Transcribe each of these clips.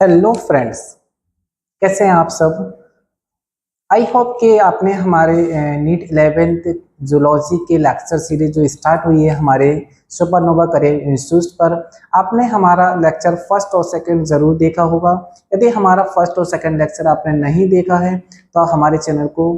Hello friends, कैसे हैं आप सब। आई होप कि आपने हमारे नीट 11th जूलॉजी के लेक्चर सीरीज जो स्टार्ट हुई है हमारे सुपरनोवा करियर इंस्टीट्यूट पर, आपने हमारा लेक्चर फर्स्ट और सेकंड ज़रूर देखा होगा। यदि हमारा फर्स्ट और सेकंड लेक्चर आपने नहीं देखा है तो हमारे चैनल को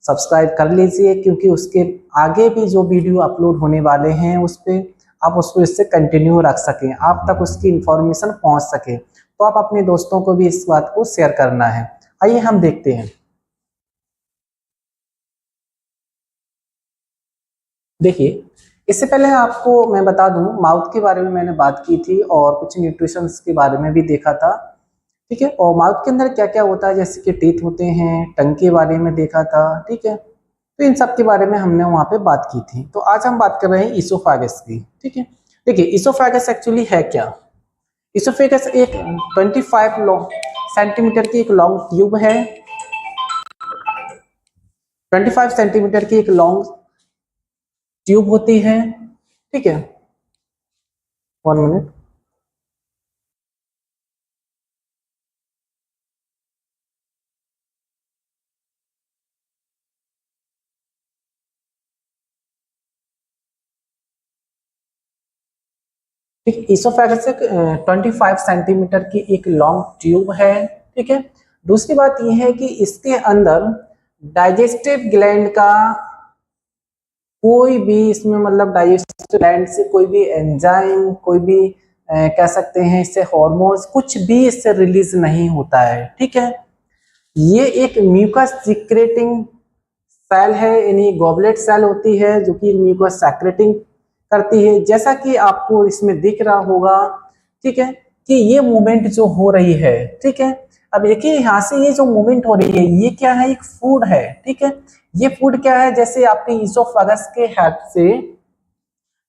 सब्सक्राइब कर लीजिए, क्योंकि उसके आगे भी जो वीडियो अपलोड होने वाले हैं उस पर आप उसको इससे कंटिन्यू रख सकें, आप तक उसकी इंफॉर्मेशन पहुंच सके। तो आप अपने दोस्तों को भी इस बात को शेयर करना है। आइए हम देखते हैं। देखिए, इससे पहले आपको मैं बता दूं, माउथ के बारे में मैंने बात की थी और कुछ न्यूट्रिशंस के बारे में भी देखा था। ठीक है, और माउथ के अंदर क्या क्या होता है, जैसे कि टीथ होते हैं, टंग के बारे में देखा था। ठीक है, तो इन सब के बारे में हमने वहाँ पे बात की थी। तो आज हम बात कर रहे हैं इसोफेगस की। ठीक है, देखिए इसोफेगस एक्चुअली है क्या। इसोफेगस एक 25 सेंटीमीटर की एक लॉन्ग ट्यूब है। 25 सेंटीमीटर की एक लॉन्ग ट्यूब होती है। ठीक है, 1 मिनट। ठीक, इसोफेगस एक 25 सेंटीमीटर की एक लॉन्ग ट्यूब है। ठीक है, दूसरी बात यह है कि इसके अंदर डाइजेस्टिव ग्लैंड का कोई भी, इसमें मतलब डाइजेस्टिव ग्लैंड से कोई भी एंजाइम, कोई भी कह सकते हैं इससे हार्मोन्स, कुछ भी इससे रिलीज नहीं होता है। ठीक है, ये एक म्यूकस सिक्रेटिंग सेल है, यानी गॉबलेट सेल होती है जो कि म्यूकस सेक्रेटिंग करती है, जैसा कि आपको इसमें दिख रहा होगा। ठीक है, कि ये मूवमेंट जो हो रही है, ठीक है, अब देखिए यहाँ से ये जो मूवमेंट हो रही है ये क्या है, एक फूड है। ठीक है, ये फूड क्या है, जैसे आपके इसोफेगस के हेल्प से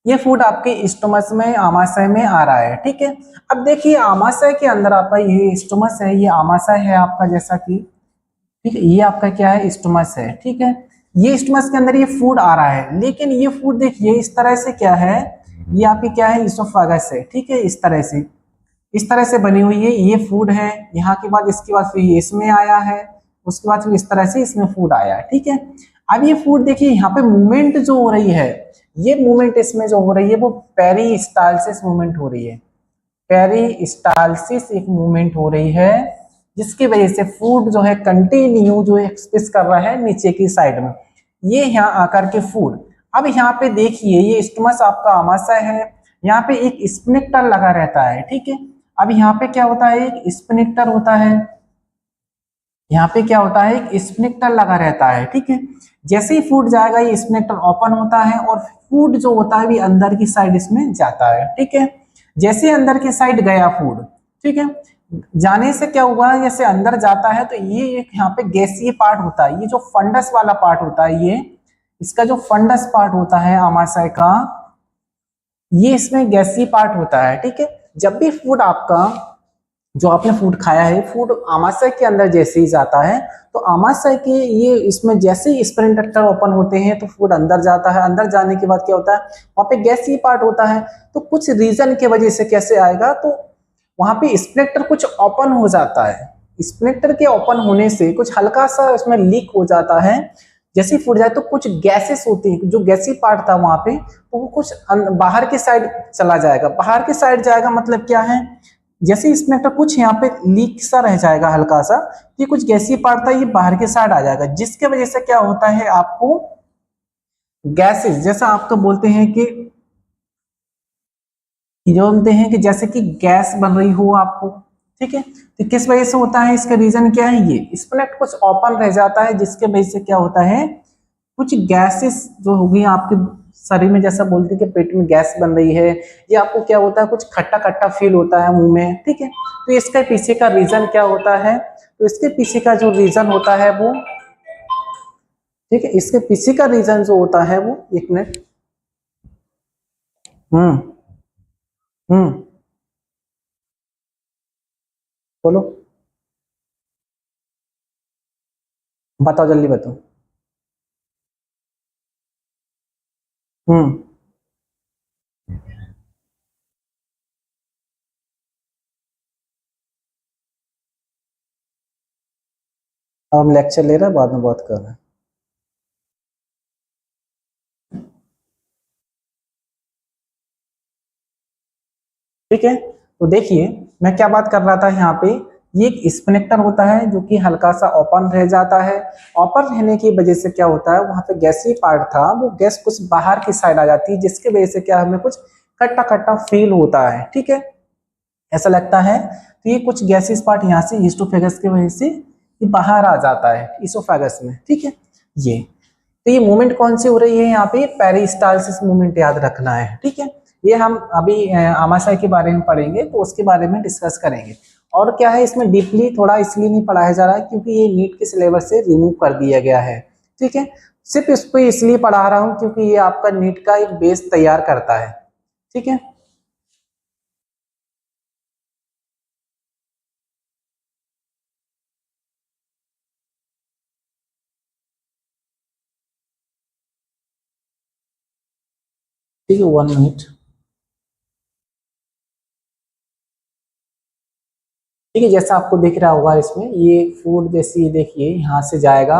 ये फूड आपके स्टोमस में, आमाशय में आ रहा है। ठीक है, अब देखिए आमाशय के अंदर आपका ये स्टोमस है, ये आमाशय है आपका, जैसा कि ठीक है, ये आपका क्या है, स्टोमस है। ठीक है, ये स्टोमस के अंदर ये फूड आ रहा है, लेकिन ये फूड देखिए इस तरह से क्या है, ये आपकी क्या है, इसोफेगस है। ठीक है, इस तरह से बनी हुई है, ये फूड है। यहाँ के बाद इसके बाद फिर ये इसमें आया है, उसके बाद फिर इस तरह से इसमें फूड आया है। ठीक है, अब ये फूड देखिए यहाँ पे मूवमेंट जो हो रही है, ये मूवमेंट इसमें जो हो रही है वो पेरिस्टालसिस मूवमेंट हो रही है। पेरिस्टालसिस एक मूवमेंट हो रही है, जिसकी वजह से फूड जो है कंटिन्यू जो एक्सप्रेस कर रहा है नीचे की साइड में, ये यहाँ आकर के फूड। अब यहाँ पे देखिए ये स्टमस आपका आमाशय है, यहाँ पे एक स्पिनेक्टर लगा रहता है। ठीक है, अब यहाँ पे क्या होता है, एक स्पिनेक्टर होता है, यहाँ पे क्या होता है, एक स्पिनेक्टर लगा रहता है। ठीक है, जैसे ही फूड जाएगा ये स्पिनेक्टर ओपन होता है और फूड जो होता है भी अंदर की साइड इसमें जाता है। ठीक है, जैसे अंदर की साइड गया फूड, ठीक है, जाने से क्या हुआ, जैसे अंदर जाता है तो ये एक यहाँ पे गैसीय पार्ट होता है, ये जो फंडस वाला पार्ट होता है, ये इसका जो फंडस पार्ट होता है आमाशय का, ये इसमें गैसीय पार्ट होता है। ठीक है, जब भी फूड आपका, जो आपने फूड खाया है, फूड आमाशय के अंदर जैसे ही जाता है तो आमाशय के ये इसमें जैसे ही स्प्रिंट डक्टर ओपन होते हैं तो फूड अंदर जाता है। अंदर जाने के बाद क्या होता है, वहां पे गैसीय पार्ट होता है, तो कुछ रीजन के वजह से कैसे आएगा, तो वहां पे स्प्लेक्टर कुछ ओपन हो जाता है। स्प्लेक्टर के ओपन होने से कुछ हल्का सा उसमें लीक हो जाता है। जैसे ही फूड जाए तो कुछ गैसेस होती है, जो गैसी पार्ट था वहां पे, तो वो कुछ बाहर की साइड चला जाएगा। बाहर की साइड जाएगा मतलब क्या है, जैसे इसमें तो कुछ यहाँ पे लीक सा रह जाएगा हल्का सा, ये कुछ गैसीय पार्ट था, ये बाहर के साइड आ जाएगा, जिसके वजह से क्या होता है, आपको गैसेस, जैसा आपको बोलते हैं कि बोलते हैं कि जैसे कि गैस बन रही हो आपको। ठीक है, तो किस वजह से होता है, इसका रीजन क्या है, ये स्प्लेट कुछ ओपन रह जाता है, जिसके वजह से क्या होता है, कुछ गैसेस जो होगी आपके शरीर में, जैसा बोलते हैं कि पेट में गैस बन रही है, या आपको क्या होता है, कुछ खट्टा खट्टा फील होता है मुंह में। ठीक है, तो इसके पीछे का रीजन क्या होता है, तो इसके पीछे का जो रीजन होता है वो, ठीक है, इसके पीछे का रीजन जो होता है वो, एक मिनट। हम्म। हम्म। बोलो, बताओ जल्दी बताओ। हम्म। हम लेक्चर ले रहे हैं, बाद में बात कर रहे हैं। ठीक है, तो देखिए मैं क्या बात कर रहा था यहाँ पे, ये एक स्पिनेक्टर होता है जो कि हल्का सा ओपन रह जाता है। ओपन रहने की वजह से क्या होता है, वहां पे गैसी पार्ट था, वो गैस कुछ बाहर की साइड आ जाती है, जिसकी वजह से क्या हमें कुछ खट्टा खट्टा फील होता है। ठीक है, ऐसा लगता है। तो ये कुछ गैसेस पार्ट यहाँ से ईसोफेगस की वजह से ये बाहर आ जाता है ईसोफेगस में। ठीक है, ये तो ये मूवमेंट कौन सी हो रही है यहाँ पे, पेरिस्टालसिस मूवमेंट याद रखना है। ठीक है, ये हम अभी आमाशय के बारे में पढ़ेंगे तो उसके बारे में डिस्कस करेंगे। और क्या है इसमें डीपली थोड़ा इसलिए नहीं पढ़ाया जा रहा है क्योंकि ये नीट के सिलेबस से रिमूव कर दिया गया है। ठीक है, सिर्फ इसको इसलिए पढ़ा रहा हूँ क्योंकि ये आपका नीट का एक बेस तैयार करता है। ठीक है, ठीक है, 1 मिनट। ठीक है, जैसा आपको दिख रहा होगा इसमें ये फूड जैसे ये देखिए यहाँ से जाएगा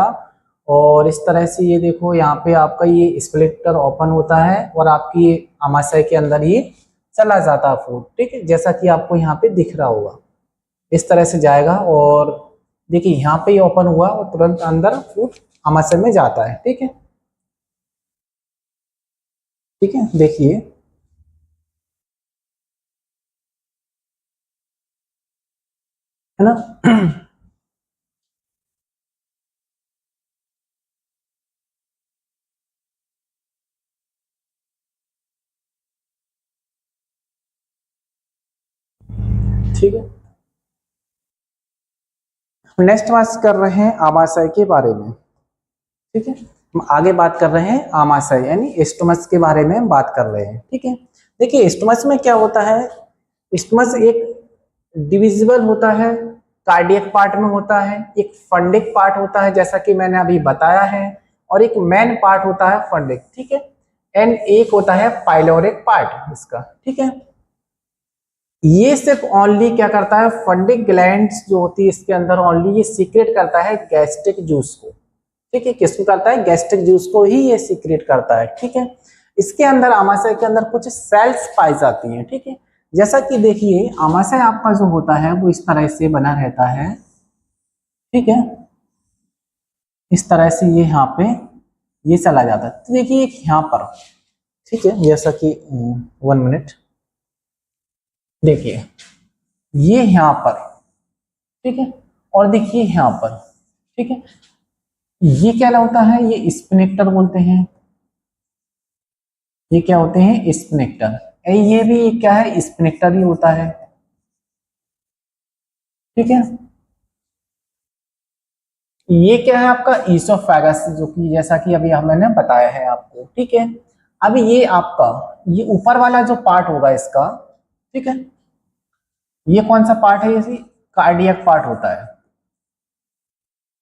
और इस तरह से ये देखो यहाँ पे आपका ये स्प्लिटर ओपन होता है और आपकी ये आमाशय के अंदर ये चला जाता है फूड। ठीक है, जैसा कि आपको यहाँ पे दिख रहा होगा इस तरह से जाएगा और देखिए यहाँ पे ये ओपन हुआ और तुरंत अंदर फूड आमाशय में जाता है। ठीक है, ठीक है, देखिए है ना। ठीक है, नेक्स्ट बात कर रहे हैं आमाशय के बारे में। ठीक है, हम आगे बात कर रहे हैं आमाशय यानी स्टोमस के बारे में बात कर रहे हैं। ठीक है, देखिए स्टोमस में क्या होता है, स्टोमस एक डिविजिबल होता है, कार्डियक पार्ट में होता है, एक फंडिक पार्ट होता है जैसा कि मैंने अभी बताया है, और एक मेन पार्ट होता है फंडिक। ठीक है, एंड एक होता है पाइलोरिक पार्ट इसका। ठीक है, ये सिर्फ ओनली क्या करता है, फंडिक ग्लैंड्स जो होती है इसके अंदर ओनली ये सीक्रेट करता है गैस्ट्रिक जूस को। ठीक है, किसको करता है, गैस्ट्रिक जूस को ही ये सीक्रेट करता है। ठीक है, इसके अंदर आमाशय के अंदर कुछ सेल्स पाई जाती हैं। ठीक है, जैसा कि देखिए आमाशय आपका जो होता है वो इस तरह से बना रहता है। ठीक है, इस तरह से ये यहाँ पे ये चला जाता है। तो देखिए एक यहाँ पर, ठीक है, जैसा कि 1 मिनट, देखिए ये यहाँ पर, ठीक है, और देखिए यहाँ पर। ठीक है, ये क्या होता है, ये स्पिनेक्टर बोलते हैं। ये क्या होते हैं, स्पिनेक्टर। ये भी क्या है, स्पिनेक्टर ही होता है। ठीक है, ये क्या है आपका ईसोफेगस, जो कि जैसा कि अभी मैंने बताया है आपको। ठीक है, अभी ये आपका ये ऊपर वाला जो पार्ट होगा इसका, ठीक है, ये कौन सा पार्ट है, ये कार्डियक पार्ट होता है।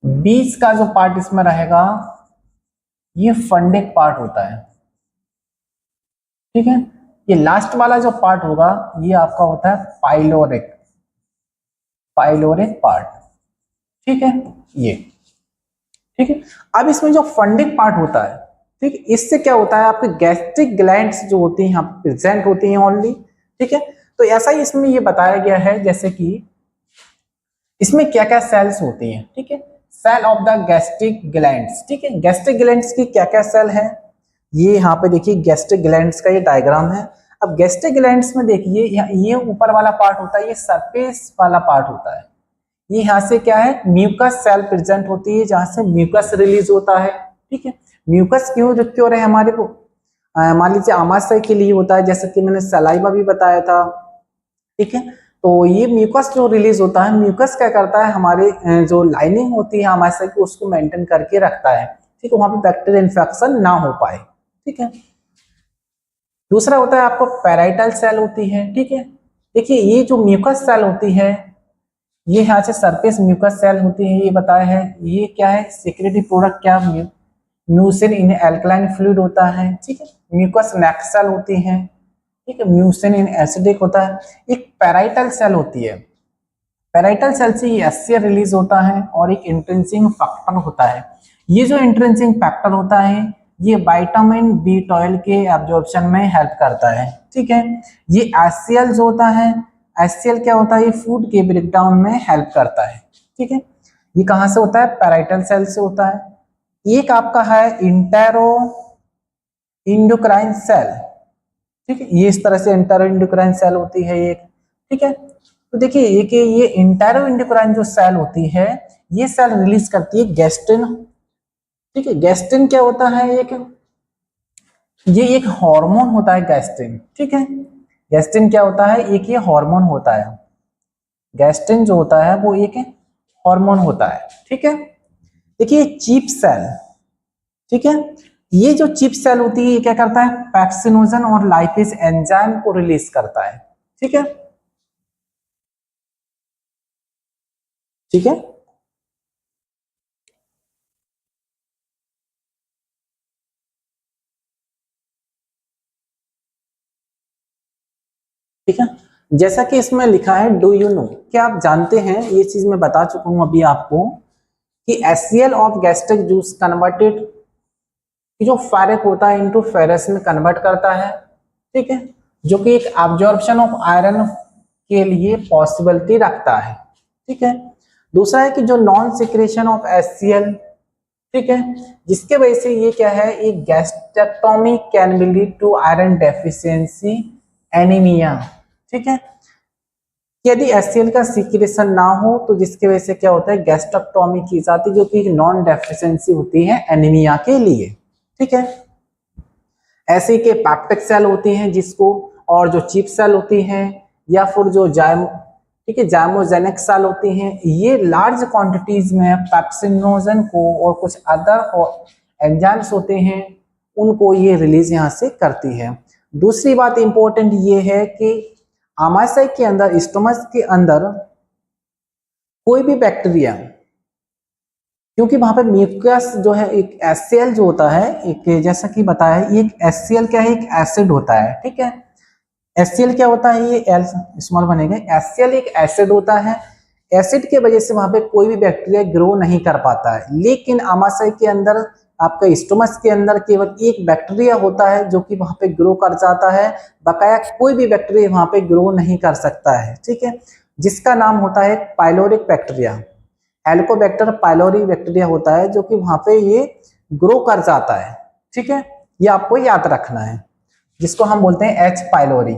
बीच का जो पार्ट इसमें रहेगा ये फंडिक पार्ट होता है। ठीक है, ये लास्ट वाला जो पार्ट होगा ये आपका होता है पाइलोरिक, पाइलोरिक पार्ट। ठीक है, ये ठीक है। अब इसमें जो फंडिक पार्ट होता है, ठीक, इससे क्या होता है, आपके गैस्ट्रिक ग्लैंड्स जो होती हैं यहाँ पे प्रेजेंट होती हैं ओनली। ठीक है, तो ऐसा ही इसमें ये बताया गया है जैसे कि इसमें क्या क्या सेल्स होती हैं। ठीक है, cell of the gastric glands. ठीक है, गैस्ट्रिक ग्लैंड्स की क्या क्या सेल है, ये यहाँ पे देखिए गैस्ट्रिक ग्लैंड्स का ये डायग्राम है। अब गैस्ट्रिक ग्लैंड्स में देखिए ये ऊपर वाला पार्ट होता है, ये सरफेस वाला पार्ट होता है। ये यहाँ से क्या है, म्यूकस सेल प्रेजेंट होती है जहां से म्यूकस रिलीज होता है। ठीक है, म्यूकस क्यों जो क्यों रहे हमारे को, मान लीजिए आमाशय के लिए होता है, जैसे कि मैंने सलाइवा भी बताया था। ठीक है, तो ये म्यूकस जो रिलीज होता है, म्यूकस क्या करता है, हमारे जो लाइनिंग होती है आमाशय की उसको मेंटेन करके रखता है। ठीक है, वहां पे बैक्टीरियल इन्फेक्शन ना हो पाए। ठीक है, दूसरा होता है आपको पैराइटल सेल होती है। ठीक है, देखिए ये जो म्यूकस सेल होती है, ये यहाँ से सरफेस म्यूकस सेल होती है, ये बताया है। ये क्या है, सेक्रेटरी प्रोडक्ट क्या, म्यूसिन इन एल्कलाइन फ्लूइड होता है। ठीक है, म्यूकस नेक सेल होती है। ठीक है, म्यूसिन इन एसिडिक होता है। एक पैराइटल सेल होती है, पैराइटल सेल से ये एचसीएल रिलीज होता है और एक इंट्रिंसिक फैक्टर होता है। ये जो इंट्रिंसिक फैक्टर होता है ये विटामिन बी12 के एब्जॉर्प्शन में हेल्प करता है, ठीक है। ये एचसीएल जो होता है, एचसीएल क्या होता है, ये फूड के ब्रेकडाउन में हेल्प करता है, ठीक है। ये कहाँ से होता है, पैराइटल सेल से होता है। एक आपका है इंटेरो इंडोक्राइन सेल, ठीक है, ये इस तरह से इंटेरो इंडोक्राइन सेल होती है एक, ठीक है। तो देखिए ये इंटेरो इंडोक्राइन जो सेल होती है ये सेल रिलीज करती है गैस्ट्रिन, ठीक है। गैस्ट्रिन क्या होता है, ये एक हार्मोन होता है गैस्ट्रिन, ठीक है। गैस्ट्रिन क्या होता है, एक ये हार्मोन होता है। गैस्ट्रिन जो होता है वो एक हार्मोन होता है, ठीक है। देखिए चीफ सेल, ठीक है, ये जो चीफ सेल होती है ये क्या करता है, पैक्सिनोजन और लाइपेज एंजाइम को रिलीज करता है, ठीक है, ठीक है। ठीक है, जैसा कि इसमें लिखा है डू यू नो, क्या आप जानते हैं, ये चीज मैं बता चुका हूं अभी आपको कि HCl of gastric juice converted, जो फेरिक होता है इनटू फेरस में कन्वर्ट करता है, ठीक है, जो कि एक एब्जॉर्प्शन ऑफ आयरन के लिए पॉसिबिलिटी रखता है, ठीक है। दूसरा है कि जो नॉन सिक्रेशन ऑफ HCl, ठीक है, जिसके वजह से ये क्या है, एक gastrectomy can be lead to iron deficiency anaemia, ठीक है। यदि HCl का सिक्रेशन ना हो तो जिसकी वजह से क्या होता है, गैस्ट्रेक्टोमी की जाती है, जो कि नॉन डेफिशिएंसी होती है एनीमिया के लिए, ठीक है। ऐसे के पैक्टिक सेल होती हैं जिसको, और जो चिप सेल होती हैं या फिर जो ठीक है जाइमोजेनिक सेल होती हैं, ये लार्ज क्वांटिटीज में पेप्सिनोजन को और कुछ अदर एंजाइम्स होते हैं उनको ये रिलीज यहाँ से करती है। दूसरी बात इंपॉर्टेंट ये है कि आमाशय के अंदर, स्टोमच के अंदर कोई भी बैक्टीरिया, क्योंकि वहां पे म्यूकस जो है एक HCl जो होता है, एक जैसा कि बताया है, एक HCl क्या है, एक एसिड होता है, ठीक है। HCl क्या होता है, ये एल स्मॉल बनेगा, HCl एक एसिड होता है। एसिड के वजह से वहां पे कोई भी बैक्टीरिया ग्रो नहीं कर पाता है, लेकिन आमाशय के अंदर, आपका स्टोमच के अंदर केवल एक बैक्टीरिया होता है जो कि वहां पे ग्रो कर जाता है, बकाया कोई भी बैक्टीरिया वहां पे ग्रो नहीं कर सकता है, ठीक है, जिसका नाम होता है pyloric bacteria. Helicobacter pylori bacteria होता है जो कि वहां पे ये ग्रो कर जाता है, ठीक है, ये आपको याद रखना है, जिसको हम बोलते हैं H पाइलोरी।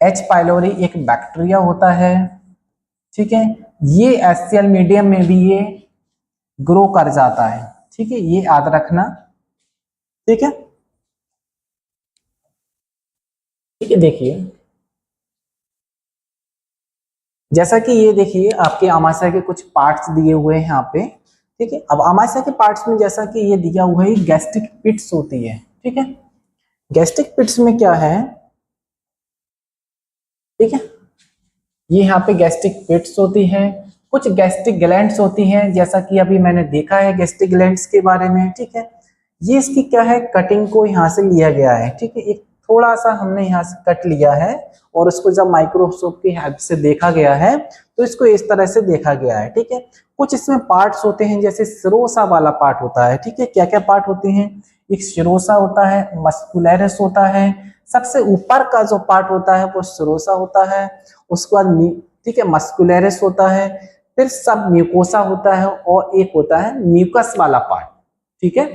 H पाइलोरी एक बैक्टीरिया होता है, ठीक है, ये HCl मीडियम में भी ये ग्रो कर जाता है, ठीक है, ये याद रखना, ठीक है, ठीक है। देखिए जैसा कि ये देखिए आपके आमाशय के कुछ पार्ट्स दिए हुए हैं यहाँ पे, ठीक है। अब आमाशय के पार्ट्स में जैसा कि ये दिया हुआ है, गैस्ट्रिक पिट्स होती है, ठीक है। गैस्ट्रिक पिट्स में क्या है, ठीक है, ये यहाँ पे गैस्ट्रिक पिट्स होती है, कुछ गैस्ट्रिक ग्लैंड्स होती हैं, जैसा कि अभी मैंने देखा है गैस्ट्रिक ग्लैंड्स के बारे में, ठीक है। ये इसकी क्या है, कटिंग को यहाँ से लिया गया है, ठीक है, एक थोड़ा सा हमने यहाँ से कट लिया है और उसको जब माइक्रोस्कोप की हेल्प से देखा गया है तो इसको इस तरह से देखा गया है, ठीक है। कुछ इसमें पार्ट्स होते हैं, जैसे सिरोसा वाला पार्ट होता है, ठीक है। क्या क्या पार्ट होते हैं, एक सिरोसा होता है, मस्कुलरिस होता है, सबसे ऊपर का जो पार्ट होता है वो सिरोसा होता है, उसके बाद ठीक है मस्कुलरिस होता है, फिर सब म्यूकोसा होता है और एक होता है म्यूकस वाला पार्ट, ठीक है,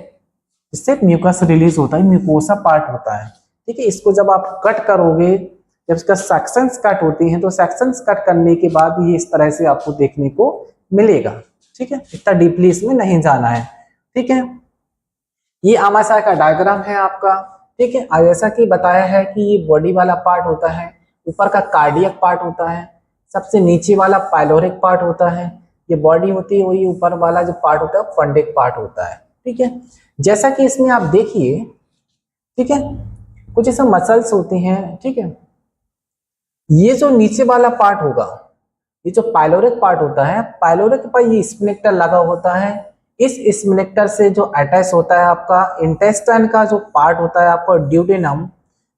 इससे म्यूकस रिलीज होता है, म्यूकोसा पार्ट होता है, ठीक है। इसको जब आप कट करोगे, जब इसका सेक्शंस कट होती हैं तो सेक्शंस कट करने के बाद ये इस तरह से आपको देखने को मिलेगा, ठीक है, इतना डीपली इसमें नहीं जाना है, ठीक है। ये आमाशय का डायग्राम है आपका, ठीक है। जैसा कि बताया है कि ये बॉडी वाला पार्ट होता है, ऊपर का कार्डियक पार्ट होता है, सबसे नीचे वाला पाइलोरिक पार्ट होता है, ये बॉडी होती है, वही ऊपर वाला जो पार्ट होता है फंडिक पार्ट होता है, ठीक है। जैसा कि इसमें आप देखिए, ठीक है, कुछ ऐसा मसल्स होती हैं, ठीक है। ये जो नीचे वाला पार्ट होगा, ये जो पाइलोरिक पार्ट होता है, पाइलोरिक पर ये स्प्लेक्टर लगा होता है, इस स्प्लेक्टर से जो अटैच होता है आपका इंटेस्टाइन का जो पार्ट होता है आपका ड्यूडेनम,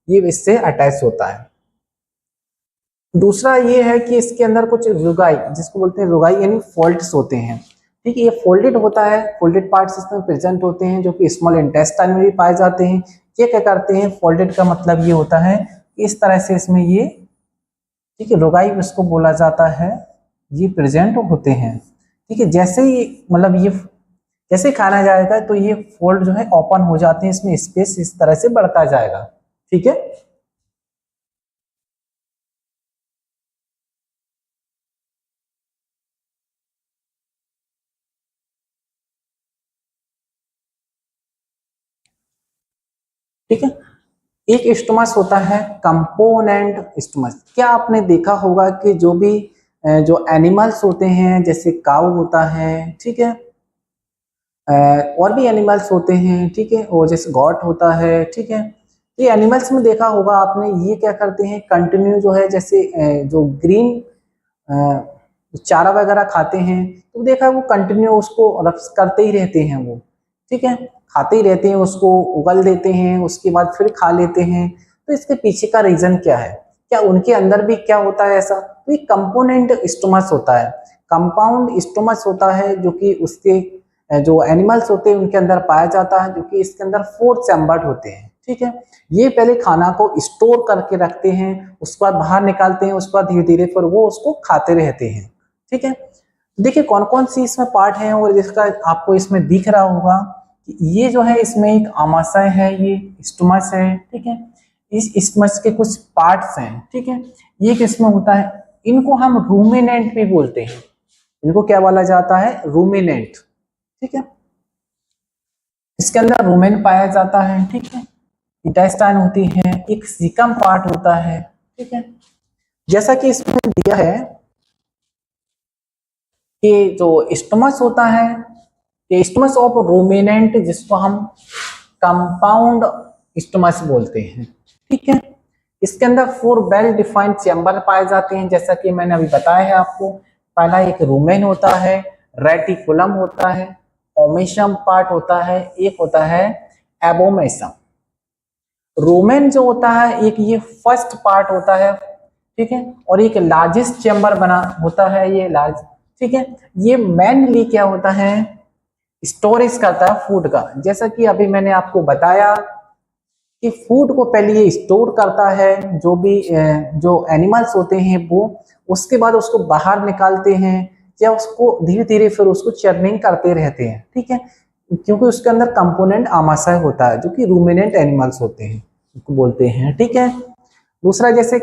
ये इससे अटैच होता है। दूसरा ये है कि इसके अंदर कुछ रुगाई, जिसको बोलते हैं रुगाई, यानी फोल्ड्स होते हैं। ठीक है, ये फोल्डेड होता है, फोल्डेड पार्ट्स इसमें प्रेजेंट होते हैं, जो कि स्मॉल इंटेस्टाइन में भी पाए जाते हैं। ये क्या करते हैं, फोल्डेड का मतलब ये होता है कि इस तरह से इसमें ये, ठीक है, रुगाई इसको बोला जाता है, ये प्रेजेंट होते हैं। ठीक है, जैसे ही मतलब ये जैसे खाना जाएगा तो ये फोल्ड जो है ओपन हो जाते हैं, इसमें स्पेस इस तरह से बढ़ता जाएगा। ठीक है, ठीक है। एक स्टोमस होता है कंपोनेंट स्टोमस। क्या आपने देखा होगा कि जो भी जो एनिमल्स होते हैं, जैसे काऊ होता है, ठीक है, और भी एनिमल्स होते हैं, ठीक है, और जैसे गॉट होता है, ठीक है, ये एनिमल्स में देखा होगा आपने, ये क्या करते हैं, कंटिन्यू जो है, जैसे जो ग्रीन चारा वगैरह खाते हैं, तो देखा वो कंटिन्यू उसको रफ्स करते ही रहते हैं वो, ठीक है, खाते ही रहते हैं, उसको उगल देते हैं, उसके बाद फिर खा लेते हैं। तो इसके पीछे का रीजन क्या है, क्या उनके अंदर भी क्या होता है ऐसा, तो ये कंपोनेंट स्टोमस होता है, कंपाउंड स्टोमस होता है, जो कि उसके जो एनिमल्स होते हैं उनके अंदर पाया जाता है, जो कि इसके अंदर 4 चैम्बर्ड होते हैं। ठीक है, ये पहले खाना को स्टोर करके रखते हैं, उसके बाद बाहर निकालते हैं, उसके बाद धीरे धीरे फिर वो उसको खाते रहते हैं। ठीक है, देखिए कौन कौन सी इसमें पार्ट है, और जिसका आपको इसमें दिख रहा होगा कि ये जो है इसमें एक आमाशय है, ये स्टोमस है। ठीक है, इस स्टोमस के कुछ पार्ट्स हैं। ठीक है, ये किसमें होता है, इनको हम रूमिनेंट भी बोलते हैं, इनको क्या बोला जाता है, रूमिनेंट। ठीक है, इसके अंदर रूमेन पाया जाता है। ठीक है, इंटेस्टाइन होती है, एक सीकम पार्ट होता है। ठीक है, जैसा कि इसमें दिया है कि जो स्टोमस होता है, ये स्टोमस ऑफ रूमिनेंट, जिसको हम कंपाउंड स्टोमस बोलते हैं। ठीक है, इसके अंदर 4 वेल डिफाइंड चैम्बर पाए जाते हैं, जैसा कि मैंने अभी बताया है आपको। पहला एक रूमेन होता है, रेटिकुलम होता है, ओमेशम पार्ट होता है, एक होता है एबोमेसम। रोमेन जो होता है, एक ये फर्स्ट पार्ट होता है, ठीक है, और एक लार्जेस्ट चैम्बर बना होता है, ये लार्ज। ठीक है, ये मेनली क्या होता है, स्टोरेज करता है फूड का, जैसा कि अभी मैंने आपको बताया कि फूड को पहले ये स्टोर करता है, जो भी जो एनिमल्स होते हैं वो, उसके बाद उसको बाहर निकालते हैं, या उसको धीरे धीरे फिर उसको चर्निंग करते रहते हैं। ठीक है, क्योंकि उसके अंदर कंपोनेंट आमाशय होता है, जो कि रूमिनेंट एनिमल्स होते हैं, उसको बोलते हैं। ठीक है, दूसरा जैसे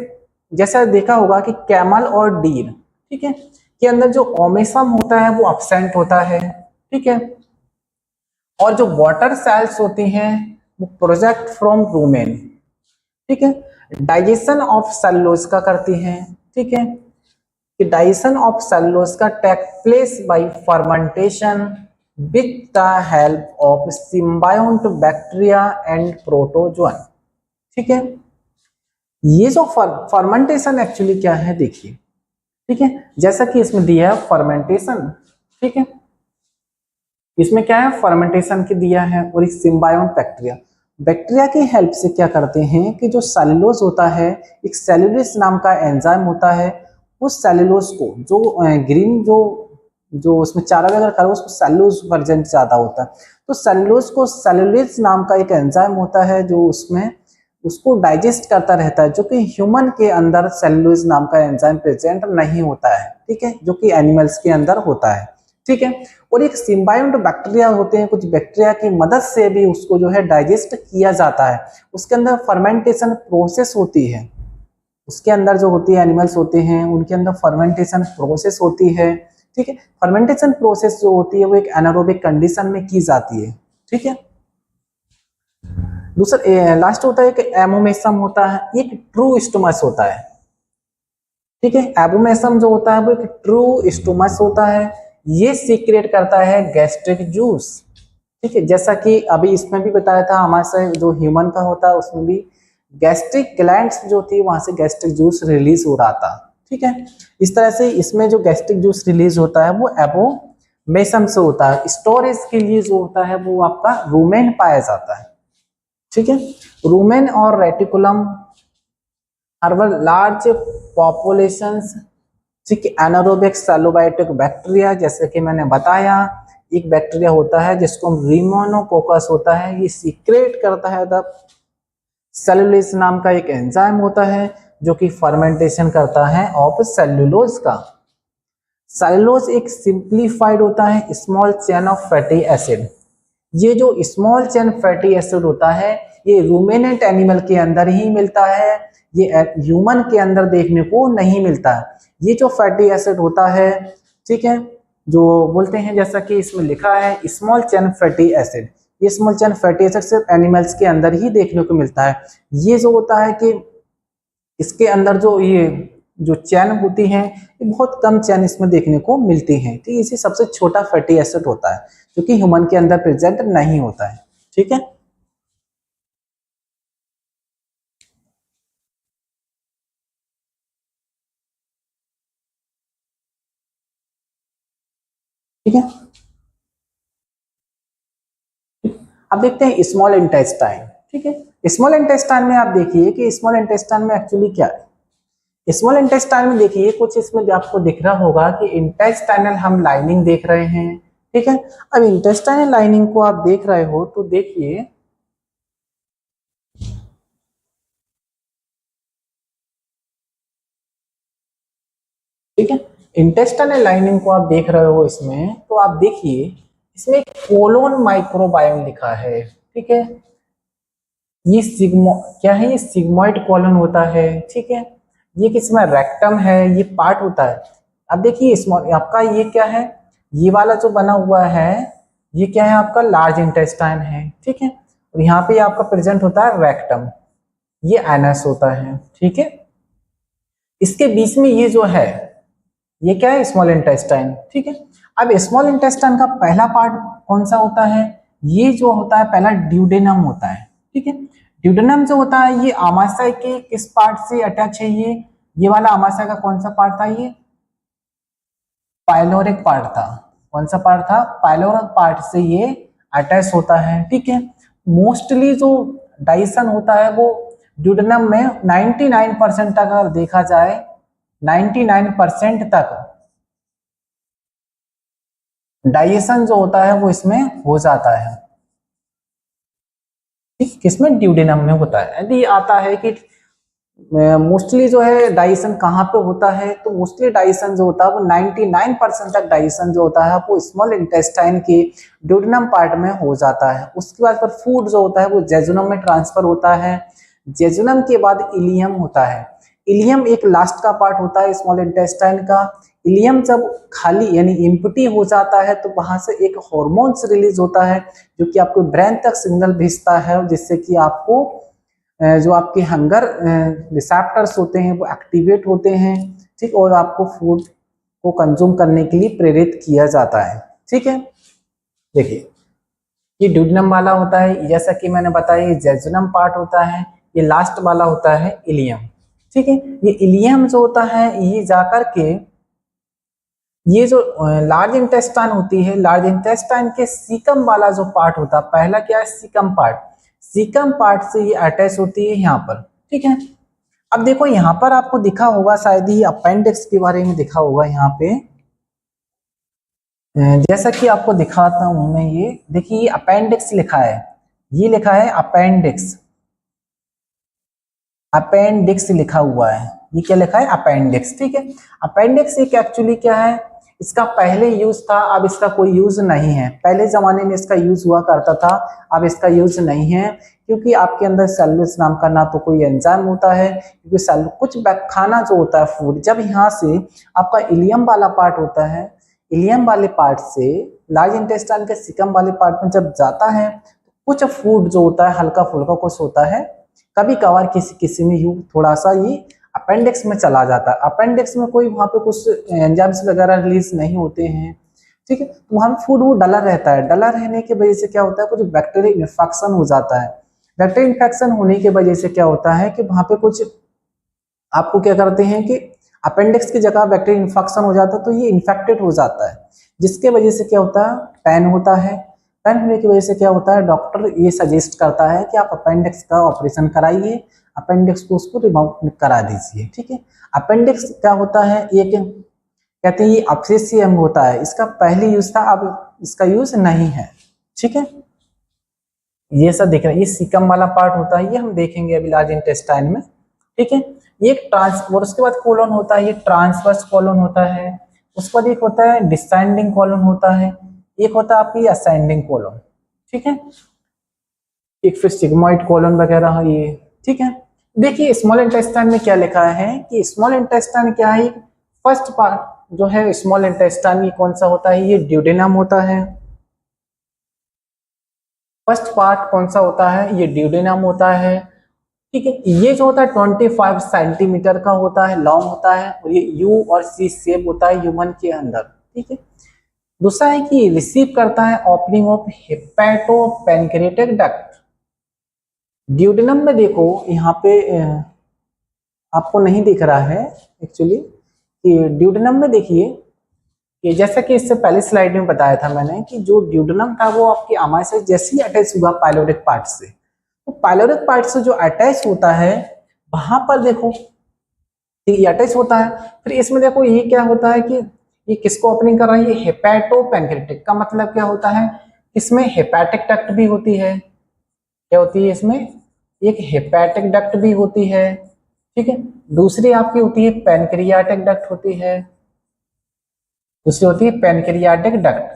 जैसा देखा होगा कि कैमल और डीर, ठीक है, के अंदर जो ओमेसम होता है वो एब्सेंट होता है। ठीक है, और जो वाटर सेल्स होती हैं वो प्रोजेक्ट फ्रॉम रूमेन। ठीक है, डाइजेशन ऑफ सेलुलोज का करती हैं। ठीक है, कि डाइजेशन ऑफ सेलुलोज का take place by fermentation with the help of symbiont bacteria and protozoan. ठीक है, ये जो फर्मेंटेशन एक्चुअली क्या है देखिए। ठीक है, जैसा कि इसमें दिया है फर्मेंटेशन, ठीक है, इसमें क्या है, फर्मेंटेशन की दिया है, और एक सिम्बायोंट बैक्टीरिया, बैक्टीरिया की हेल्प से क्या करते हैं कि जो सेलुलोज होता है, एक सेलुलोज नाम का एंजाइम होता है, उस सेलुलोज को जो ग्रीन जो जो उसमें चारा वगैरह खा उसको सेलुलोज वर्जन ज्यादा होता है, तो सेलुलोज को सेलुलोज नाम का एक एंजाइम होता है जो उसमें उसको डाइजेस्ट करता रहता है, जो कि ह्यूमन के अंदर सेलुलोज नाम का एंजाइम प्रेजेंट नहीं होता है। ठीक है, जो कि एनिमल्स के अंदर होता है। ठीक है, और एक सिम्बायोंट बैक्टीरिया होते हैं, कुछ बैक्टीरिया की मदद से भी उसको जो है डाइजेस्ट किया जाता है, उसके अंदर फर्मेंटेशन प्रोसेस होती है, उसके अंदर जो होती है एनिमल्स होते हैं उनके अंदर फर्मेंटेशन प्रोसेस होती है। ठीक है, फर्मेंटेशन प्रोसेस जो होती है वो एक एनारोबिक कंडीशन में की जाती है। ठीक है, दूसरा लास्ट होता है कि एमोमेसम होता है, एक ट्रू स्टोमस होता है। ठीक है, एबोमेसम जो होता है वो एक ट्रू स्टोमस होता है, ये सीक्रेट करता है गैस्ट्रिक जूस। ठीक है, जैसा कि अभी इसमें भी बताया था, हमारे जो ह्यूमन का होता है उसमें भी गैस्ट्रिक ग्लैंड्स जो थी वहां से गैस्ट्रिक जूस रिलीज हो रहा था। ठीक है, इस तरह से इसमें जो गैस्ट्रिक जूस रिलीज होता है वो एबोमेसम से होता है। स्टोरेज के लिए जो होता है वो आपका रूमेन पाया जाता है। ठीक है, रूमेन और रेटिकुलम हर लार्ज पॉपुलेशंस, ठीक है, एनारोबिक सेलोबायोटिक बैक्टीरिया, जैसे कि मैंने बताया एक बैक्टीरिया होता है जिसको रिमोनोकोकस होता है, ये सीक्रेट करता है द सेलुलोज नाम का एक एंजाइम होता है जो कि फर्मेंटेशन करता है ऑफ सेलुलोज का। सेलुलोज एक सिंप्लीफाइड होता है small chain of fatty acid. ये जो स्मॉल चेन फैटी एसिड होता है ये रूमिनेंट एनिमल के अंदर ही मिलता है, ये ह्यूमन के अंदर देखने को नहीं मिलता है। ये जो फैटी एसिड होता है, ठीक है, जो बोलते हैं जैसा कि इसमें लिखा है स्मॉल चेन फैटी एसिड, ये स्मॉल चेन फैटी एसिड सिर्फ एनिमल्स के अंदर ही देखने को मिलता है। ये जो होता है कि इसके अंदर जो ये जो चैन होती है ये बहुत कम चैन इसमें देखने को मिलती है, ठीक है, इसी सबसे छोटा फैटी एसिड होता है जो कि ह्यूमन के अंदर प्रेजेंट नहीं होता है, ठीक है। ठीक है, अब देखते हैं स्मॉल इंटेस्टाइन। ठीक है, स्मॉल इंटेस्टाइन में आप देखिए कि स्मॉल इंटेस्टाइन में एक्चुअली क्या है। स्मॉल इंटेस्टाइन में देखिए कुछ इसमें आपको दिख रहा होगा कि इंटेस्टाइनल हम लाइनिंग देख रहे हैं, ठीक है। अब इंटेस्टाइनल लाइनिंग को आप देख रहे हो तो देखिए ठीक है, इंटेस्टाइनल लाइनिंग को आप देख रहे हो इसमें, तो आप देखिए इसमें कोलोन माइक्रोबायोम लिखा है, ठीक है। ये सिग्मो क्या है, ये सिग्मोइड कॉलन होता है, ठीक है। ये किसमें रेक्टम है, ये पार्ट होता है। अब देखिए स्मॉल आपका ये क्या है, ये वाला जो बना हुआ है ये क्या है आपका लार्ज इंटेस्टाइन है, ठीक है। और यहाँ पे आपका प्रेजेंट होता है रेक्टम, ये एनस होता है, ठीक है। इसके बीच में ये जो है ये क्या है स्मॉल इंटेस्टाइन, ठीक है। अब स्मॉल इंटेस्टाइन का पहला पार्ट कौन सा होता है, ये जो होता है पहला ड्यूडेनम होता है, ठीक है। ड्यूडेनम जो होता है ये आमाशय के किस पार्ट से अटैच है, ये वाला आमाशय का कौन सा पार्ट था, ये पाइलोरिक पार्ट था। कौन सा पार्ट था, पाइलोरिक पार्ट से ये अटैच होता है, ठीक है। मोस्टली जो डाइजेशन होता है वो ड्यूडेनम में 99% तक अगर देखा जाए 99% तक डाइजेशन जो होता है वो इसमें हो जाता है, ठीक, किसमें ड्यूडेनम में होता है। यदि आता है कि मोस्टली जो है डाइजेशन कहाँ पे होता है, तो मोस्टली डाइजेशन जो होता है वो 99% तक डाइजेशन जो होता है वो स्मॉल इंटेस्टाइन के ड्यूडेनम पार्ट में हो जाता है। उसके बाद पर फूड जो होता है वो जेजुनम में ट्रांसफर होता है। जेजुनम के बाद इलियम होता है। इलियम एक लास्ट का पार्ट होता है स्मॉल इंटेस्टाइन का। इलियम जब खाली यानी इम्पटी हो जाता है तो वहां से एक हॉर्मोन्स रिलीज होता है जो कि आपको ब्रेन तक सिग्नल भेजता है, जिससे कि आपको जो आपके हंगर रिसेप्टर्स होते हैं वो एक्टिवेट होते हैं, ठीक, और आपको फूड को कंज्यूम करने के लिए प्रेरित किया जाता है, ठीक है। देखिए ये ड्यूडेनम वाला होता है, जैसा कि मैंने बताया ये जेजुनम पार्ट होता है, ये लास्ट वाला होता है इलियम, ठीक है। ये इलियम जो होता है ये जाकर के ये जो लार्ज इंटेस्टाइन होती है, लार्ज इंटेस्टाइन के सीकम वाला जो पार्ट होता है, पहला क्या है सीकम पार्ट, सीकम पार्ट से ये अटैच होती है यहाँ पर, ठीक है। अब देखो यहाँ पर आपको दिखा होगा शायद ही अपेंडिक्स के बारे में दिखा होगा यहाँ पे, जैसा कि आपको दिखाता हूं मैं, ये देखिए ये अपेंडिक्स लिखा है, ये लिखा है अपेंडिक्स, अपेंडिक्स लिखा हुआ है, ये क्या लिखा है अपेंडिक्स, ठीक है। अपेंडिक्स एक एक्चुअली क्या है, इसका पहले यूज था, अब इसका कोई यूज नहीं है। पहले जमाने में इसका यूज हुआ करता था, अब इसका यूज नहीं है, क्योंकि आपके अंदर सेलुलोज नाम का ना तो कोई एंजाइम होता है, क्योंकि कुछ खाना जो होता है फूड, जब यहाँ से आपका इलियम वाला पार्ट होता है, इलियम वाले पार्ट से लार्ज इंटेस्टाइन के सिकम वाले पार्ट में जब जाता है तो कुछ फूड जो होता है हल्का फुल्का कुछ होता है, कभी कभार किसी किसी में यू थोड़ा सा ये अपेंडिक्स में चला जाता है। अपेंडिक्स में कोई वहाँ पे कुछ एंजाइम्स वगैरह रिलीज नहीं होते हैं, ठीक है, तो वहाँ पे फूड वो डला रहता है। डला रहने की वजह से क्या होता है, कुछ बैक्टीरियल इन्फेक्शन हो जाता है। बैक्टीरियल इन्फेक्शन होने की वजह से क्या होता है कि वहाँ पे कुछ आपको क्या करते हैं कि अपेंडिक्स की जगह बैक्टीरियल इन्फेक्शन हो जाता है, तो ये इन्फेक्टेड हो जाता है, जिसके वजह से क्या होता है पेन होता है। पेन होने की वजह से क्या होता है, डॉक्टर ये सजेस्ट करता है कि आप अपेंडिक्स का ऑपरेशन कराइए। अपेंडिक्स को उसको रिमूव करा दीजिए। ठीक है, अपेंडिक्स क्या होता है, एक कहते हैं ये अपशिष्ट अंग होता है, इसका पहले यूज था, अब इसका यूज नहीं है। ठीक है, ये सब देख रहे हैं, ये सीकम वाला पार्ट होता है, ये हम देखेंगे अभी लार्ज इंटेस्टाइन में। ठीक है, ये एक ट्रांसफर, उसके बाद कोलन होता है, ये ट्रांसवर्स कोलन होता है, उसके बाद एक होता है डिसेंडिंग कोलन होता है, एक होता है आपकी असेंडिंग कोलन। ठीक है, एक फिर सिग्मोइड कोलन वगैरह ये। ठीक है, देखिए स्मॉल इंटेस्टाइन में क्या लिखा है कि स्मॉल इंटेस्टाइन क्या है, फर्स्ट पार्ट जो है स्मॉल इंटेस्टाइन में कौन सा होता है, ये ड्यूडेनम होता है। फर्स्ट पार्ट कौन सा होता है, ये ड्यूडेनम होता है। ठीक है, ये जो होता है 25 सेंटीमीटर का होता है, लॉन्ग होता है, और ये यू और सी शेप होता है ह्यूमन के अंदर। ठीक है, दूसरा है कि रिसीव करता है opening of hepato pancreatic duct. Duodenum में देखो यहाँ पे आपको नहीं दिख रहा है एक्चुअली, कि ड्यूडेनम में देखिए कि जैसा कि इससे पहले स्लाइड में बताया था मैंने कि जो ड्यूडेनम था वो आपकी आमाशय से जैसे ही अटैच हुआ पाइलोरिक पार्ट से, तो पाइलोरिक पार्ट से जो अटैच होता है वहां पर देखो ये अटैच होता है। फिर इसमें देखो ये क्या होता है कि ये किसको ओपनिंग कर रहा है, ये हेपेटो पैनक्रियाटिक का मतलब क्या होता है, इसमें हेपेटिक डक्ट भी होती है। क्या होती है इसमें, एक हेपेटिक डक्ट भी होती है। ठीक है, दूसरी आपकी होती है पैनक्रियाटिक डक्ट होती है, दूसरी होती है पैनक्रियाटिक डक्ट।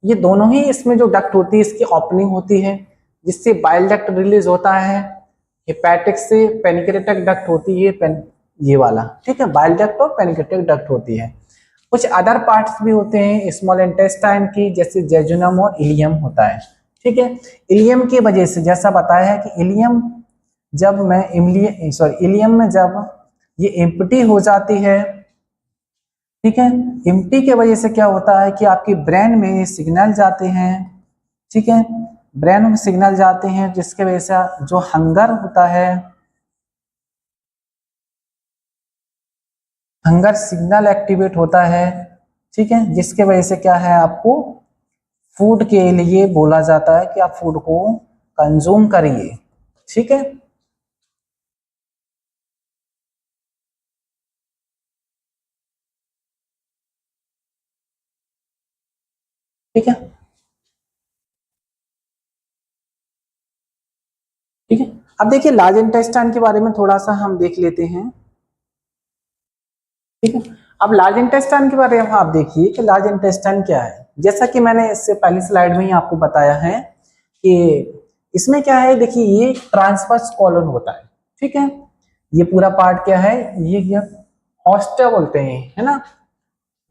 ये दोनों ही इसमें जो डक्ट होती है इसकी ओपनिंग होती है, जिससे बाइल डक्ट रिलीज होता है। हेपेटिक से पैनक्रियाटिक डक्ट होती है, ये वाला। ठीक है, बाइल डक्ट और पैनक्रियाटिक डक्ट होती है। कुछ अदर पार्ट्स भी होते हैं स्मॉल इंटेस्टाइन की, जैसे जेजुनम और इलियम होता है। ठीक है, इलियम की वजह से जैसा बताया है कि इलियम जब मैं इलियम में जब ये एम्प्टी हो जाती है, ठीक है, एम्प्टी के वजह से क्या होता है कि आपकी ब्रेन में सिग्नल जाते हैं। ठीक है, ब्रेन में सिग्नल जाते हैं जिसके वजह से जो हंगर होता है, हंगर सिग्नल एक्टिवेट होता है। ठीक है, जिसके वजह से क्या है आपको फूड के लिए बोला जाता है कि आप फूड को कंज्यूम करिए। ठीक है, ठीक है, ठीक है। अब देखिए लार्ज इंटेस्टाइन के बारे में थोड़ा सा हम देख लेते हैं। ठीक है, अब लार्ज इंटेस्टाइन के बारे में आप देखिए कि लार्ज इंटेस्टाइन क्या है। जैसा कि मैंने इससे पहली स्लाइड में ही आपको बताया है कि इसमें क्या है, देखिए ये ट्रांसवर्स कॉलन होता है। ठीक है, ये पूरा पार्ट क्या है, ये हॉस्टा बोलते हैं, है ना।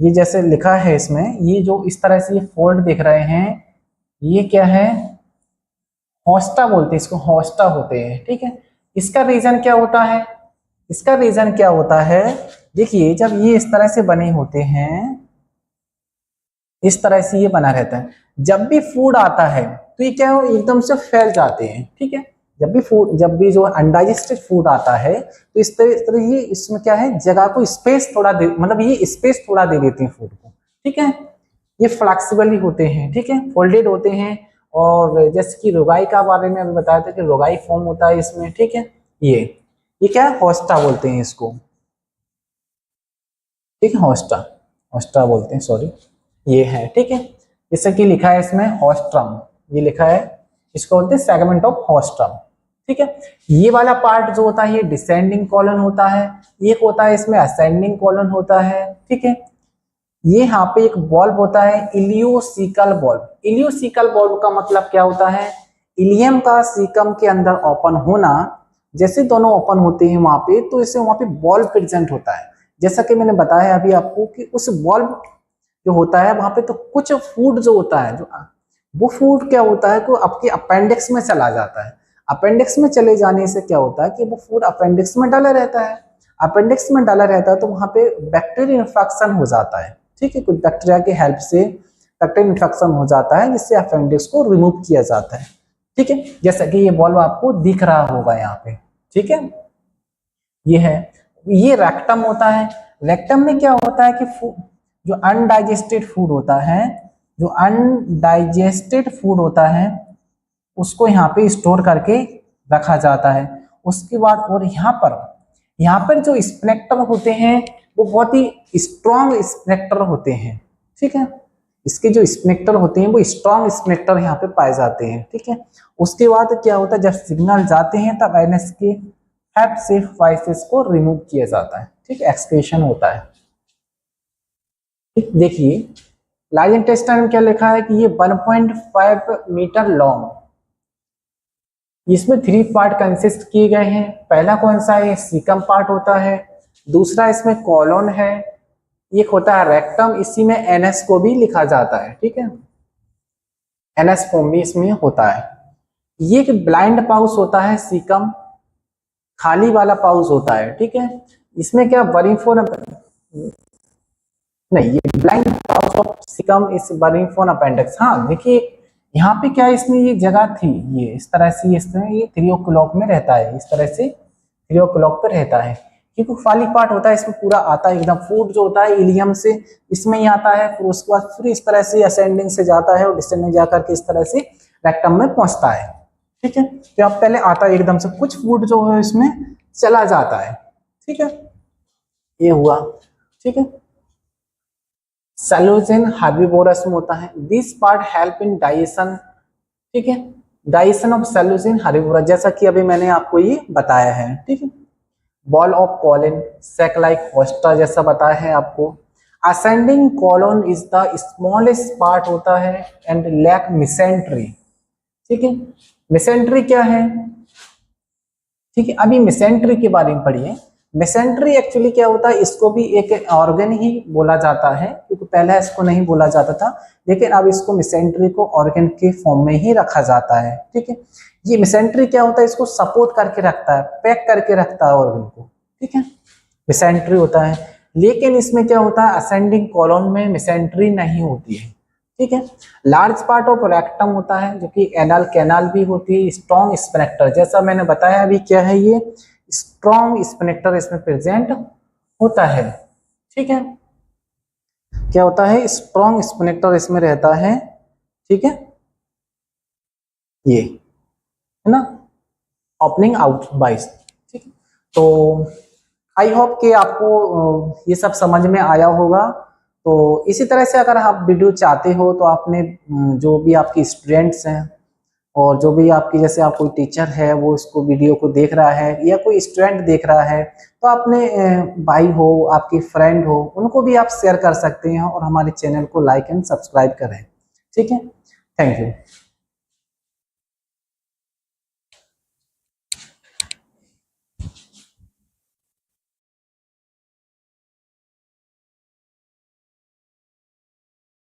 ये जैसे लिखा है इसमें, ये जो इस तरह से ये फोल्ड दिख रहे हैं, ये क्या है, हॉस्टा बोलते हैं इसको, हॉस्टा होते हैं। ठीक है, इसका रीजन क्या होता है, इसका रीजन क्या होता है, देखिए जब ये इस तरह से बने होते हैं, इस तरह से ये बना रहता है, जब भी फूड आता है तो ये क्या हो, एकदम से फैल जाते हैं। ठीक है, जब भी जो अनडाइजेस्टेड फूड आता है तो इस तरह ये इसमें क्या है, जगह को स्पेस थोड़ा दे, मतलब ये स्पेस थोड़ा दे देते हैं फूड को। ठीक है, ये फ्लेक्सिबल ही होते हैं। ठीक है, फोल्डेड होते हैं, और जैसे कि रोगाई का बारे में अभी बताया था कि रोगाई फॉर्म होता है इसमें। ठीक है, ये क्या है, होस्टा बोलते हैं इसको। ठीक है, होस्टा, होस्टा बोलते हैं, सॉरी, ये है। ठीक है, जैसे कि लिखा है इसमें होस्ट्रम, ये लिखा है, इसको बोलते हैं सेगमेंट ऑफ होस्ट्रम। ठीक है, ये वाला पार्ट जो होता है ये डिसेंडिंग कॉलन होता है, एक होता है इसमें असेंडिंग कॉलन होता है। ठीक है, ये यहाँ पे एक बॉल्ब होता है इलियोसिकल बॉल्ब। इलियोसिकल बॉल्ब का मतलब क्या होता है, इलियम का सीकम के अंदर ओपन होना, जैसे दोनों ओपन होते हैं वहां पे, तो इससे वहां पे बॉल्ब प्रेजेंट होता है। जैसा कि मैंने बताया अभी आपको कि उस बॉल्ब जो होता है वहां पे तो कुछ फूड जो होता है, जो वो फूड क्या होता है, को आपके अपेंडिक्स में चला जाता है। अपेंडिक्स में चले जाने से क्या होता है कि वो फूड अपेंडिक्स में डाला रहता है। अपेंडिक्स में डाला रहता है तो वहां पे बैक्टीरियल इन्फेक्शन हो जाता है। ठीक है, कुछ बैक्टीरिया की हेल्प से बैक्टीरियल इन्फेक्शन हो जाता है, जिससे अपेंडिक्स को रिमूव किया जाता है। ठीक है, जैसा कि ये बॉल्ब आपको दिख रहा होगा यहाँ पे। ठीक है, ये है, ये रेक्टम होता है। रेक्टम में क्या होता है कि जो अनडाइजेस्टेड फूड होता है, जो अनडाइजेस्टेड फूड होता है उसको यहाँ पे स्टोर करके रखा जाता है। उसके बाद और यहाँ पर जो स्पिनेक्टर होते हैं वो बहुत ही स्ट्रॉन्ग स्पिनेक्टर होते हैं, ठीक है। इसके जो स्पिनेक्टर होते हैं वो स्ट्रॉन्ग स्पिनेक्टर यहाँ पे पाए जाते हैं, ठीक है। उसके बाद क्या होता है, जब सिग्नल जाते हैं तब एनएस के हैप से वाइसेस को रिमूव किया जाता है, ठीक है, एक्सक्रीशन होता है। ठीक, देखिए लार्ज इंटेस्टाइन में क्या लिखा है कि ये 1.5 मीटर लॉन्ग, इसमें 3 पार्ट कंसिस्ट किए गए हैं। पहला कौन सा है, सीकम पार्ट होता है, दूसरा इसमें कॉलोन है, एक होता है रेक्टम, इसी में एनएस को भी लिखा जाता है, ठीक है, एनएस फॉर्म भी इसमें होता है। ये एक ब्लाइंड पाउच होता है, सीकम खाली वाला पाउच होता है, ठीक है। इसमें क्या बरीफोन नहीं, ये ब्लाइंड पाउच ऑफ सीकम इस बरीफोन अपेंडिक्स। हाँ देखिए यहाँ पे क्या इसमें ये जगह थी, ये इस तरह से, इसमें ये 3 o'clock में रहता है, इस तरह से 3 o'clock पे रहता है, क्योंकि खाली पार्ट होता है, इसमें पूरा आता है एकदम। फूड जो होता है इलियम से इसमें ही आता है, फिर उसके बाद फिर इस तरह से असेंडिंग से जाता है और डिसेंडिंग जाकर के इस तरह से रेक्टम में पहुंचता है, ठीक है। तो अब पहले आता है एकदम से, कुछ फूड जो है इसमें चला जाता है, ठीक है, ये हुआ, ठीक है। सेलुलोजिन हर्बीवोरस में होता है, this part help in digestion, ठीक है, डाइजेशन ऑफ सेलुलोजिन हर्बीवोरस, जैसा कि अभी मैंने आपको ये बताया है, ठीक है। Ball of colon sac like haustra, जैसा बताया है आपको। Ascending colon is the smallest part होता है एंड लैक मिसेंट्री, ठीक है। मिसेंट्री क्या है, ठीक है, अभी मिसेंट्री के बारे में पढ़िए। मिसेंट्री एक्चुअली क्या होता है, इसको भी एक ऑर्गन ही बोला जाता है, क्योंकि पहले इसको नहीं बोला जाता था, लेकिन अब इसको मिसेंट्री को ऑर्गन के फॉर्म में ही रखा जाता है, ठीक है। ये मिसेंट्री क्या होता है, इसको सपोर्ट करके रखता है, पैक करके रखता है ऑर्गन को, ठीक है, मिसेंट्री होता है। लेकिन इसमें क्या होता है, असेंडिंग कॉलोन में मिसेंट्री नहीं होती है, ठीक है। लार्ज पार्ट ऑफ रेक्टम होता है, जो कि एनल कैनाल भी होती है। स्ट्रॉन्ग स्पिनेक्टर, जैसा मैंने बताया अभी, क्या है ये स्ट्रॉन्ग स्पिनेक्टर इसमें प्रेजेंट होता है, ठीक है। क्या होता है, स्ट्रॉन्ग स्पिनेक्टर इसमें रहता है, ठीक है, ये है ना, ओपनिंग आउट बाइस, ठीक है। तो आई होप कि आपको ये सब समझ में आया होगा। तो इसी तरह से अगर आप वीडियो चाहते हो तो आपने जो भी आपके स्टूडेंट्स हैं और जो भी आपकी, जैसे आप कोई टीचर है वो इसको वीडियो को देख रहा है या कोई स्टूडेंट देख रहा है, तो अपने भाई हो, आपके फ्रेंड हो, उनको भी आप शेयर कर सकते हैं और हमारे चैनल को लाइक एंड सब्सक्राइब करें, ठीक है। Thank you.